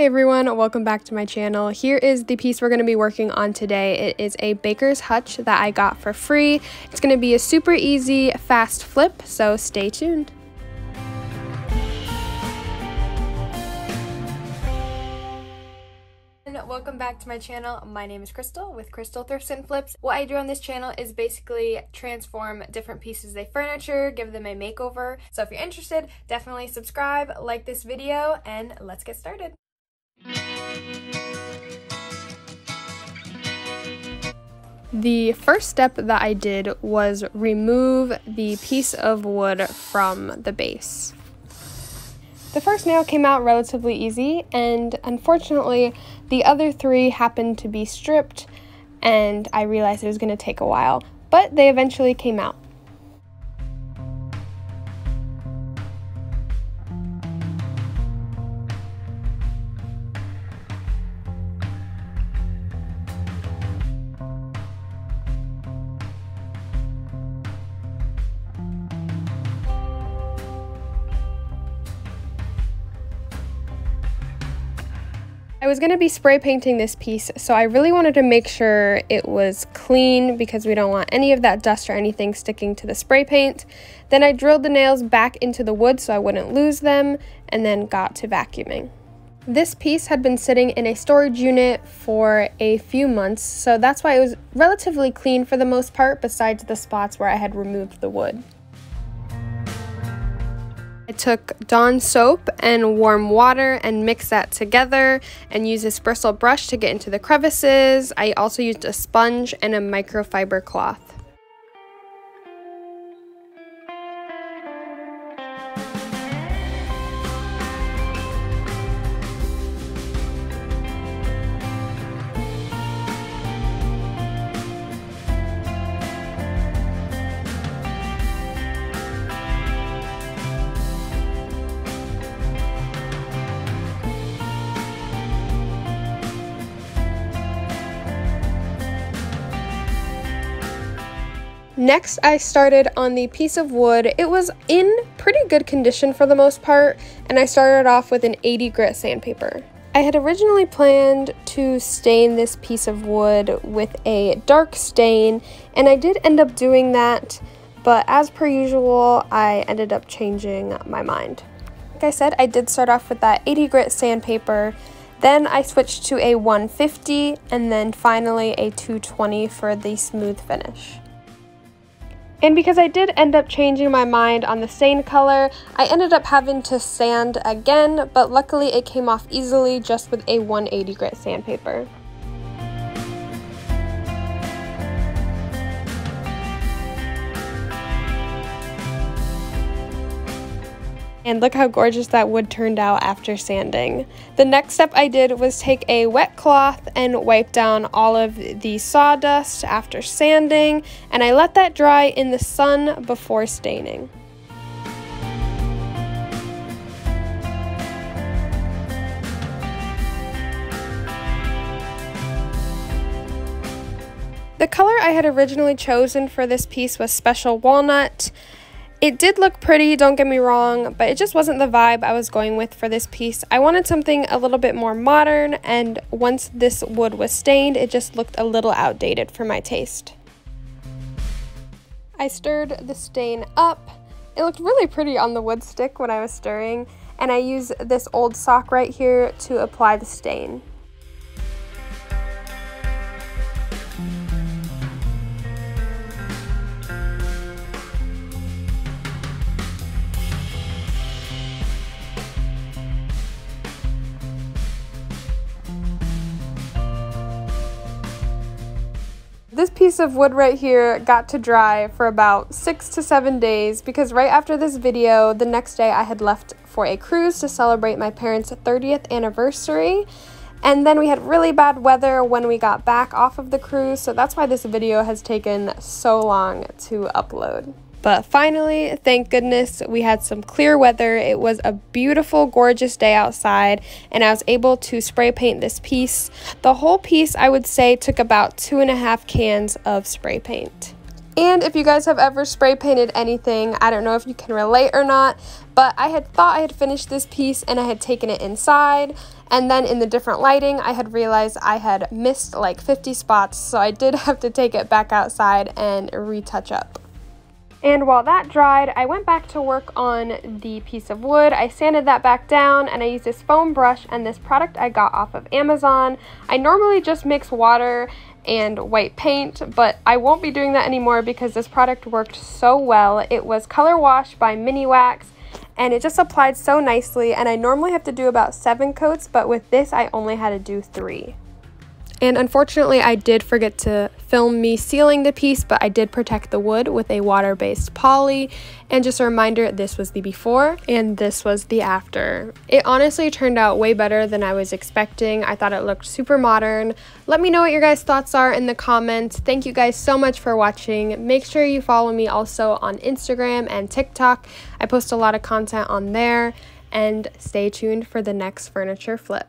Hey everyone, welcome back to my channel. Here is the piece we're going to be working on today. It is a baker's hutch that I got for free. It's going to be a super easy, fast flip, so stay tuned. Welcome back to my channel. My name is Crystal with Crystal Thrifts and Flips. What I do on this channel is basically transform different pieces of furniture, give them a makeover. So if you're interested, definitely subscribe, like this video, and let's get started. The first step that I did was remove the piece of wood from the base. The first nail came out relatively easy, and unfortunately the other three happened to be stripped, and I realized it was going to take a while, but they eventually came out. I was going to be spray painting this piece, so I really wanted to make sure it was clean because we don't want any of that dust or anything sticking to the spray paint. Then I drilled the nails back into the wood so I wouldn't lose them, and then got to vacuuming. This piece had been sitting in a storage unit for a few months, so that's why it was relatively clean for the most part, besides the spots where I had removed the wood. I took Dawn soap and warm water and mixed that together and used this bristle brush to get into the crevices. I also used a sponge and a microfiber cloth. Next, I started on the piece of wood. It was in pretty good condition for the most part, and I started off with an 80 grit sandpaper. I had originally planned to stain this piece of wood with a dark stain, and I did end up doing that, but as per usual, I ended up changing my mind. Like I said, I did start off with that 80 grit sandpaper, then I switched to a 150, and then finally a 220 for the smooth finish. And because I did end up changing my mind on the stain color, I ended up having to sand again, but luckily it came off easily just with a 180 grit sandpaper. And look how gorgeous that wood turned out after sanding. The next step I did was take a wet cloth and wipe down all of the sawdust after sanding, and I let that dry in the sun before staining. The color I had originally chosen for this piece was Special Walnut. It did look pretty, don't get me wrong, but it just wasn't the vibe I was going with for this piece. I wanted something a little bit more modern, and once this wood was stained, it just looked a little outdated for my taste. I stirred the stain up. It looked really pretty on the wood stick when I was stirring, and I used this old sock right here to apply the stain. This piece of wood right here got to dry for about 6 to 7 days because right after this video, the next day I had left for a cruise to celebrate my parents' 30th anniversary. And then we had really bad weather when we got back off of the cruise, so that's why this video has taken so long to upload. But finally, thank goodness, we had some clear weather. It was a beautiful, gorgeous day outside, and I was able to spray paint this piece. The whole piece, I would say, took about 2.5 cans of spray paint. And if you guys have ever spray painted anything, I don't know if you can relate or not, but I had thought I had finished this piece and I had taken it inside, and then in the different lighting I had realized I had missed like 50 spots, so I did have to take it back outside and retouch up. And while that dried, I went back to work on the piece of wood. I sanded that back down and I used this foam brush and this product I got off of Amazon. I normally just mix water and white paint, but I won't be doing that anymore because this product worked so well. It was Color Wash by Mini Wax, and it just applied so nicely, and I normally have to do about 7 coats, but with this I only had to do 3. And unfortunately, I did forget to film me sealing the piece, but I did protect the wood with a water-based poly. And just a reminder, this was the before and this was the after. It honestly turned out way better than I was expecting. I thought it looked super modern. Let me know what your guys' thoughts are in the comments. Thank you guys so much for watching. Make sure you follow me also on Instagram and TikTok. I post a lot of content on there. And stay tuned for the next furniture flip.